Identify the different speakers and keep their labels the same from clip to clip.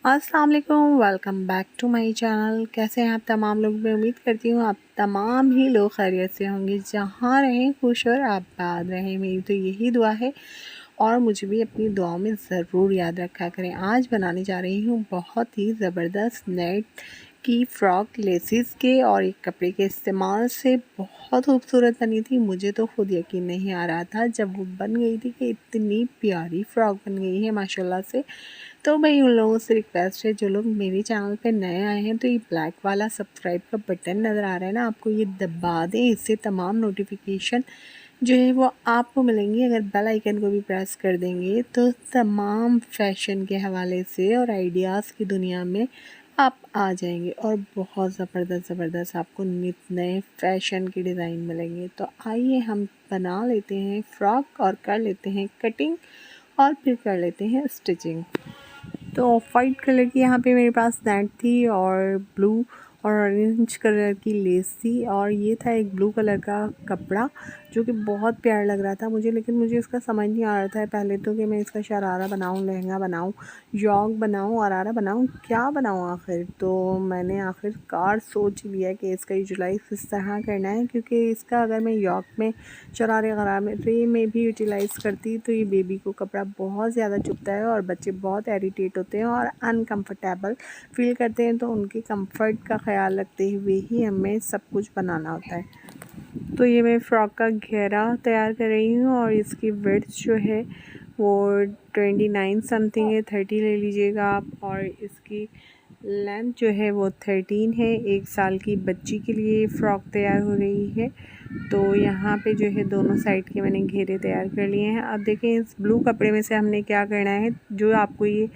Speaker 1: अस्सलाम वालेकुम, welcome back to my channel. कैसे हैं आप तमाम लोग? मैं उम्मीद करती हूँ आप तमाम ही लोग खैरियत से होंगे। जहाँ रहें खुश और आबाद रहें, मेरी तो यही दुआ है और मुझे भी अपनी दुआओं में ज़रूर याद रखा करें। आज बनाने जा रही हूँ बहुत ही ज़बरदस्त नेट की फ़्रॉक लेसिस के और एक कपड़े के इस्तेमाल से बहुत खूबसूरत बनी थी। मुझे तो खुद यकीन नहीं आ रहा था जब वो बन गई थी कि इतनी प्यारी फ़्रॉक बन गई है माशाल्लाह से। तो भाई उन लोगों से रिक्वेस्ट है, जो लोग मेरे चैनल पे नए आए हैं तो ये ब्लैक वाला सब्सक्राइब का बटन नज़र आ रहा है ना, आपको ये दबा दें। इससे तमाम नोटिफिकेशन जो है वो आपको मिलेंगी। अगर बेल आइकन को भी प्रेस कर देंगे तो तमाम फैशन के हवाले से और आइडियाज़ की दुनिया में आप आ जाएंगे और बहुत ज़बरदस्त आपको नित नए फैशन के डिज़ाइन मिलेंगे। तो आइए हम बना लेते हैं फ़्रॉक और कर लेते हैं कटिंग और फिर कर लेते हैं स्टिचिंग। तो ऑफ वाइट कलर की यहाँ पे मेरे पास नेट थी और ब्लू और ऑरेंज कलर की लेस थी और ये था एक ब्लू कलर का कपड़ा जो कि बहुत प्यारा लग रहा था मुझे। लेकिन मुझे इसका समझ नहीं आ रहा था पहले तो कि मैं इसका शरारा बनाऊँ, लहंगा बनाऊँ, यॉक बनाऊँ, अरारा बनाऊँ, क्या बनाऊँ आखिर। तो मैंने आखिरकार सोच लिया कि इसका यूटिलाइज़ किस तरह करना है, क्योंकि इसका अगर मैं यॉक में, शरारे गरारे में भी यूटिलाइज़ करती तो ये बेबी को कपड़ा बहुत ज़्यादा चुभता है और बच्चे बहुत इरिटेट होते हैं और अनकंफर्टेबल फील करते हैं। तो उनके कंफर्ट का ख्याल रखते हुए ही हमें सब कुछ बनाना होता है। तो ये मैं फ़्रॉक का घेरा तैयार कर रही हूँ और इसकी विड्थ जो है वो 29 समथिंग है, 30 ले लीजिएगा आप। और इसकी लेंथ जो है वो 13 है। 1 साल की बच्ची के लिए फ़्रॉक तैयार हो रही है। तो यहाँ पे जो है दोनों साइड के मैंने घेरे तैयार कर लिए हैं। अब देखें इस ब्लू कपड़े में से हमने क्या करना है, जो आपको ये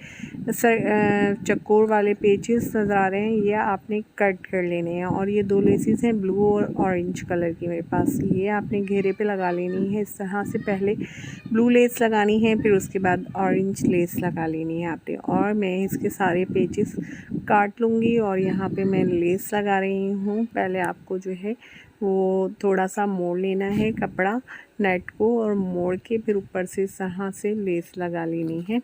Speaker 1: चक्कोर वाले पेचेस नज़र आ रहे हैं ये आपने कट कर लेने हैं। और ये 2 लेसेस हैं ब्लू और ऑरेंज कलर की मेरे पास, ये आपने घेरे पे लगा लेनी है। इस तरह से पहले ब्लू लेस लगानी है, फिर उसके बाद ऑरेंज लेस लगा लेनी है आपने। और मैं इसके सारे पेचेस काट लूँगी और यहाँ पे मैं लेस लगा रही हूँ। पहले आपको जो है वो थोड़ा सा मोड़ लेना है कपड़ा नेट को और मोड़ के फिर ऊपर से इस तरह से लेस लगा लेनी है।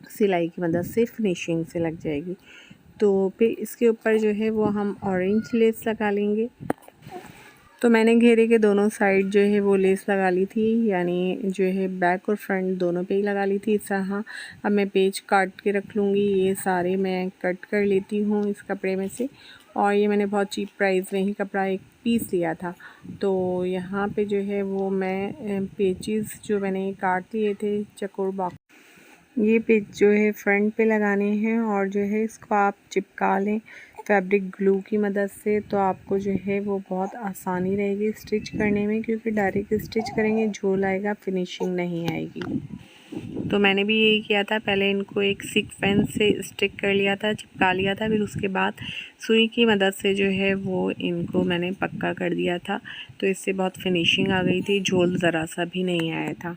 Speaker 1: सिलाई की मदद से फिनिशिंग से लग जाएगी। तो फिर इसके ऊपर जो है वो हम ऑरेंज लेस लगा लेंगे। तो मैंने घेरे के दोनों साइड जो है वो लेस लगा ली थी, यानी जो है बैक और फ्रंट दोनों पे ही लगा ली थी इस तरह। अब मैं पेज काट के रख लूँगी। ये सारे मैं कट कर लेती हूँ इस कपड़े में से। और ये मैंने बहुत चीप प्राइस में ही कपड़ा एक पीस लिया था। तो यहाँ पे जो है वो मैं पेचेस जो मैंने काट लिए थे चकोर बॉक्स, ये पेच जो है फ्रंट पे लगाने हैं और जो है इसको आप चिपका लें फैब्रिक ग्लू की मदद से। तो आपको जो है वो बहुत आसानी रहेगी स्टिच करने में, क्योंकि डायरेक्ट स्टिच करेंगे झोल आएगा, फिनिशिंग नहीं आएगी। तो मैंने भी यही किया था, पहले इनको एक सीक्वेंस से स्टिक कर लिया था, चिपका लिया था, फिर उसके बाद सुई की मदद से जो है वो इनको मैंने पक्का कर दिया था। तो इससे बहुत फिनिशिंग आ गई थी, झोल ज़रा सा भी नहीं आया था।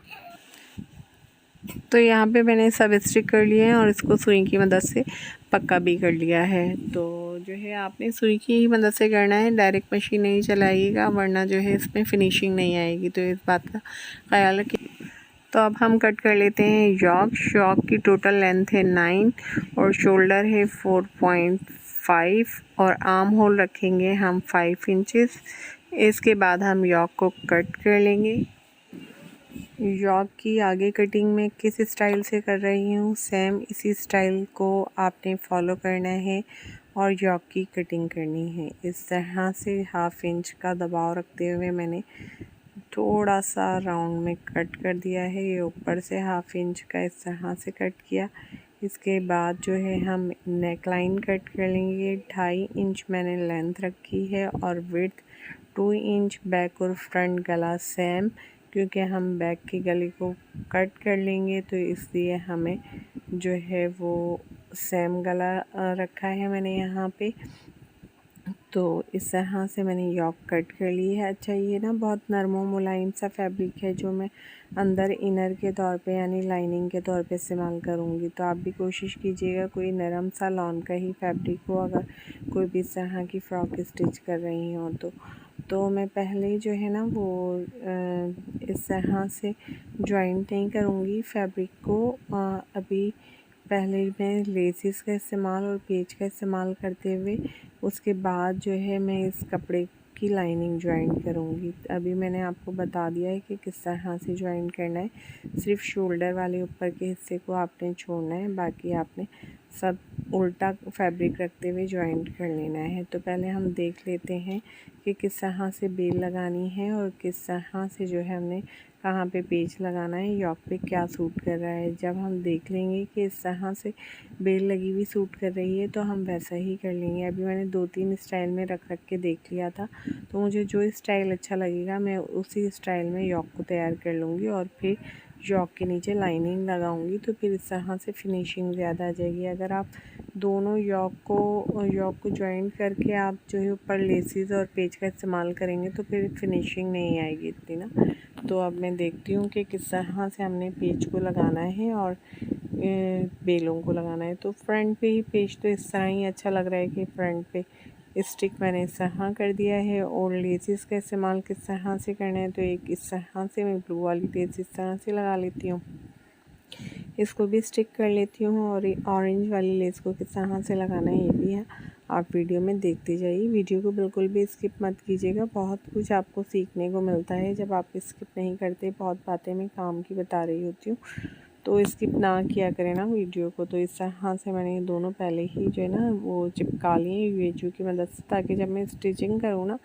Speaker 1: तो यहाँ पे मैंने सब स्टिक कर लिए हैं और इसको सुई की मदद से पक्का भी कर लिया है। तो जो है आपने सुई की ही मदद से करना है, डायरेक्ट मशीन नहीं चलाइएगा वरना जो है इसमें फिनिशिंग नहीं आएगी। तो इस बात का ख्याल रखिए। तो अब हम कट कर लेते हैं यॉक। यॉक की टोटल लेंथ है 9 और शोल्डर है 4.5 और आर्म होल रखेंगे हम 5 इंचेस। इसके बाद हम यॉक को कट कर लेंगे। यॉक की आगे कटिंग में किस स्टाइल से कर रही हूँ, सेम इसी स्टाइल को आपने फॉलो करना है और यॉक की कटिंग करनी है। इस तरह से 1/2 इंच का दबाव रखते हुए मैंने थोड़ा सा राउंड में कट कर दिया है। ये ऊपर से 1/2 इंच का इस तरह से कट किया। इसके बाद जो है हम नेक लाइन कट कर लेंगे। 2.5 इंच मैंने लेंथ रखी है और विड्थ 2 इंच। बैक और फ्रंट गला सेम, क्योंकि हम बैक के गले को कट कर लेंगे तो इसलिए हमें जो है वो सेम गला रखा है मैंने यहाँ पे। तो इस तरह से मैंने यॉक कट कर ली है। अच्छा, ये ना बहुत नरम और मुलायम सा फैब्रिक है जो मैं अंदर इनर के तौर पे यानी लाइनिंग के तौर पे इस्तेमाल करूँगी। तो आप भी कोशिश कीजिएगा कोई नरम सा लॉन का ही फैब्रिक हो अगर कोई भी इस तरह की फ़्रॉक स्टिच कर रही हो तो मैं पहले जो है ना वो इस तरह से जॉइंट नहीं करूँगी फैब्रिक को। अभी पहले मैं लेसिस का इस्तेमाल और पेज का इस्तेमाल करते हुए उसके बाद जो है मैं इस कपड़े की लाइनिंग ज्वाइन करूँगी। अभी मैंने आपको बता दिया है कि किस तरह से ज्वाइन करना है। सिर्फ शोल्डर वाले ऊपर के हिस्से को आपने छोड़ना है, बाकी आपने सब उल्टा फैब्रिक रखते हुए ज्वाइन कर लेना है। तो पहले हम देख लेते हैं कि किस तरह से बेल लगानी है और किस तरह से जो है हमने कहाँ पे पेच लगाना है, योक पे क्या सूट कर रहा है। जब हम देख लेंगे कि इस तरह से बेल लगी हुई सूट कर रही है तो हम वैसा ही कर लेंगे। अभी मैंने 2-3 स्टाइल में रख के देख लिया था, तो मुझे जो स्टाइल अच्छा लगेगा मैं उसी स्टाइल में योक को तैयार कर लूँगी और फिर योक के नीचे लाइनिंग लगाऊंगी। तो फिर इस तरह से फिनिशिंग ज़्यादा आ जाएगी। अगर आप दोनों योक को ज्वाइन करके आप जो है ऊपर लेसिस और पेच का इस्तेमाल करेंगे तो फिर फिनिशिंग नहीं आएगी इतनी ना। तो अब मैं देखती हूँ कि किस तरह से हमने पेच को लगाना है और बेलों को लगाना है। तो फ्रंट पे ही पेच तो इस तरह ही अच्छा लग रहा है कि फ्रंट पे स्टिक मैंने इस तरह कर दिया है। और लेसिस का इस्तेमाल किस तरह से करना है, तो एक इस तरह से मैं ब्लू वाली लेस इस तरह से लगा लेती हूँ, इसको भी स्टिक कर लेती हूँ। और ऑरेंज वाली लेस को किस तरह से लगाना है ये भी है, आप वीडियो में देखते जाइए। वीडियो को बिल्कुल भी स्किप मत कीजिएगा, बहुत कुछ आपको सीखने को मिलता है जब आप स्किप नहीं करते। बहुत बातें मैं काम की बता रही होती हूँ, तो स्किप ना किया करें ना वीडियो को। तो इस तरह से मैंने ये दोनों पहले ही जो है ना वो चिपका लिए यूएचयू की मदद से, ताकि जब मैं स्टिचिंग करूँ ना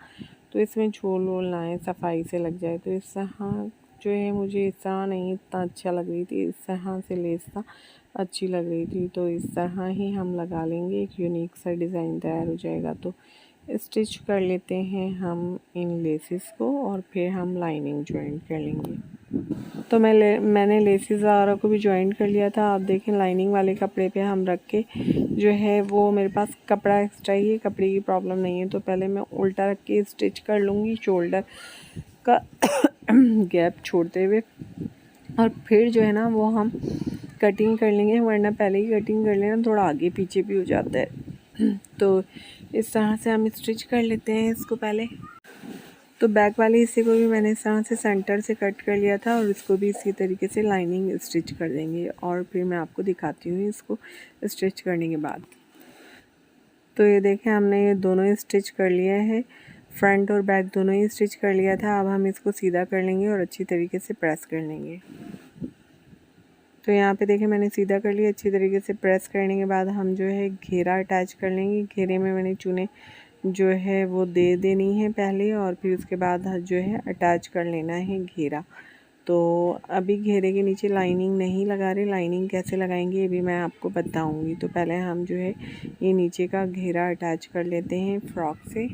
Speaker 1: तो इसमें झोल वोल ना आए, सफाई से लग जाए। तो इस तरह जो है मुझे इस तरह नहीं इतना अच्छा लग रही थी, इस तरह से लेस था अच्छी लग रही थी। तो इस तरह ही हम लगा लेंगे, एक यूनिक सा डिज़ाइन तैयार हो जाएगा। तो स्टिच कर लेते हैं हम इन लेसिस को और फिर हम लाइनिंग ज्वाइन कर लेंगे। तो मैंने लेसिस वगैरह को भी ज्वाइन कर लिया था। आप देखें लाइनिंग वाले कपड़े पे हम रख के जो है वो मेरे पास कपड़ा एक्स्ट्रा ही है, कपड़े की प्रॉब्लम नहीं है। तो पहले मैं उल्टा रख के स्टिच कर लूँगी शोल्डर का गैप छोड़ते हुए, और फिर जो है ना वो हम कटिंग कर लेंगे, वरना पहले ही कटिंग कर लेना थोड़ा आगे पीछे भी हो जाता है। तो इस तरह से हम स्टिच कर लेते हैं इसको पहले। तो बैक वाले हिस्से को भी मैंने इस तरह से सेंटर से कट कर लिया था और इसको भी इसी तरीके से लाइनिंग स्टिच कर देंगे। और फिर मैं आपको दिखाती हूँ इसको स्टिच करने के बाद। तो ये देखें हमने ये दोनों स्टिच कर लिया है, फ्रंट और बैक दोनों ही स्टिच कर लिया था। अब हम इसको सीधा कर लेंगे और अच्छी तरीके से प्रेस कर लेंगे। तो यहाँ पे देखें मैंने सीधा कर लिया। अच्छी तरीके से प्रेस करने के बाद हम जो है घेरा अटैच कर लेंगे। घेरे में मैंने चुने जो है वो दे देनी है पहले, और फिर उसके बाद जो है अटैच कर लेना है घेरा। तो अभी घेरे के नीचे लाइनिंग नहीं लगा रहे, लाइनिंग कैसे लगाएंगे ये भी मैं आपको बताऊंगी। तो पहले हम जो है ये नीचे का घेरा अटैच कर लेते हैं फ्रॉक से,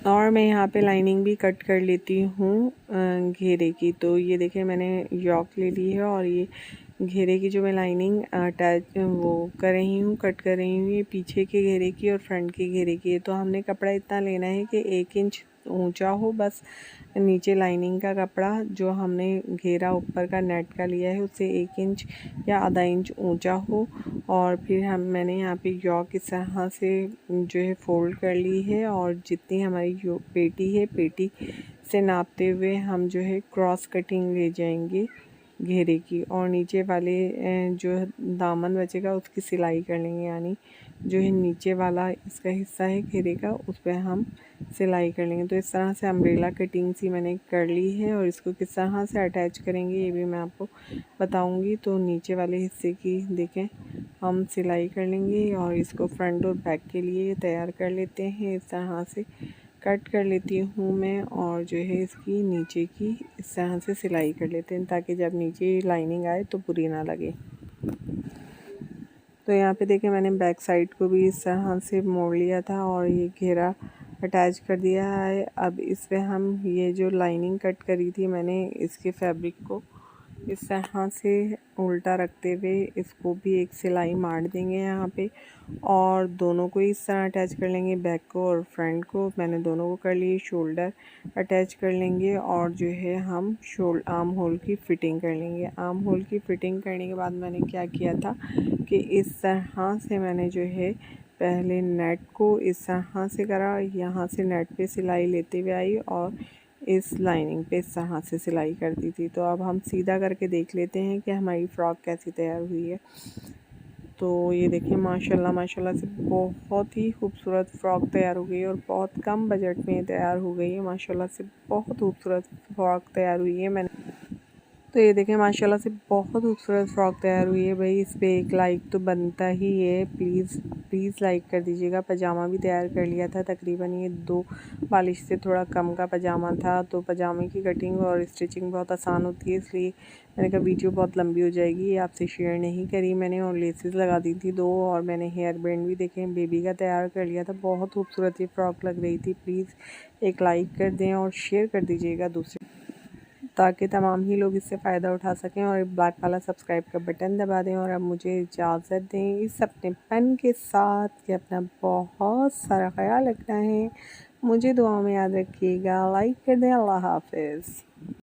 Speaker 1: और मैं यहाँ पे लाइनिंग भी कट कर लेती हूँ घेरे की। तो ये देखें मैंने योक ले ली है और ये घेरे की जो मैं लाइनिंग अटैच वो कर रही हूँ, कट कर रही हूँ, ये पीछे के घेरे की और फ्रंट के घेरे की है। तो हमने कपड़ा इतना लेना है कि 1 इंच ऊंचा हो बस, नीचे लाइनिंग का कपड़ा जो हमने घेरा ऊपर का नेट का लिया है उससे 1 इंच या आधा इंच ऊंचा हो। और फिर मैंने यहाँ पे योक इस तरह से जो है फोल्ड कर ली है, और जितनी हमारी पेटी है पेटी से नापते हुए हम जो है क्रॉस कटिंग ले जाएंगे घेरे की, और नीचे वाले जो दामन बचेगा उसकी सिलाई कर लेंगे। यानी जो है नीचे वाला इसका हिस्सा है घेरे का उस पर हम सिलाई कर लेंगे। तो इस तरह से अम्ब्रेला कटिंग सी मैंने कर ली है, और इसको किस तरह से अटैच करेंगे ये भी मैं आपको बताऊंगी। तो नीचे वाले हिस्से की देखें हम सिलाई कर लेंगे, और इसको फ्रंट और बैक के लिए तैयार कर लेते हैं। इस तरह से कट कर लेती हूँ मैं, और जो है इसकी नीचे की इस तरह से सिलाई कर लेते हैं ताकि जब नीचे लाइनिंग आए तो बुरी ना लगे। तो यहाँ पे देखें मैंने बैक साइड को भी इस तरह से मोड़ लिया था और ये घेरा अटैच कर दिया है। अब इस पे हम ये जो लाइनिंग कट करी थी मैंने इसके फैब्रिक को इस तरह से उल्टा रखते हुए इसको भी एक सिलाई मार देंगे यहाँ पे, और दोनों को इस तरह अटैच कर लेंगे, बैक को और फ्रंट को। मैंने दोनों को कर लिए। शोल्डर अटैच कर लेंगे, और जो है हम आर्म होल की फ़िटिंग कर लेंगे। आर्म होल की फ़िटिंग करने के बाद मैंने क्या किया था कि इस तरह से मैंने जो है पहले नेट को इस तरह से करा, यहाँ से नेट पे सिलाई लेते हुए आई और इस लाइनिंग पे इस तरह से सिलाई करती थी। तो अब हम सीधा करके देख लेते हैं कि हमारी फ़्रॉक कैसी तैयार हुई है। तो ये देखिए माशाल्लाह माशाल्लाह से बहुत ही खूबसूरत फ़्रॉक तैयार हो गई है और बहुत कम बजट में तैयार हो गई है। माशाल्लाह से बहुत खूबसूरत फ़्रॉक तैयार हुई है। मैंने तो ये देखें माशाल्लाह से बहुत खूबसूरत फ़्रॉक तैयार हुई है। भाई इस पे एक लाइक तो बनता ही है, प्लीज़ लाइक कर दीजिएगा। पजामा भी तैयार कर लिया था, तकरीबन ये 2 बालिश से थोड़ा कम का पजामा था। तो पजामे की कटिंग और स्टिचिंग बहुत आसान होती है, इसलिए मैंने कहा वीडियो बहुत लंबी हो जाएगी, ये आपसे शेयर नहीं करी मैंने। और लेसेस लगा दी थी 2 और मैंने हेयर बैंड भी देखें बेबी का तैयार कर लिया था। बहुत खूबसूरत ये फ़्रॉक लग रही थी। प्लीज़ एक लाइक कर दें और शेयर कर दीजिएगा दूसरे, ताकि तमाम ही लोग इससे फ़ायदा उठा सकें। और ब्लैक वाला सब्सक्राइब का बटन दबा दें। और अब मुझे इजाज़त दें इस अपने पेन के साथ कि अपना बहुत सारा ख्याल रखना है। मुझे दुआ में याद रखिएगा। लाइक कर दें। अल्लाह हाफ़िज़।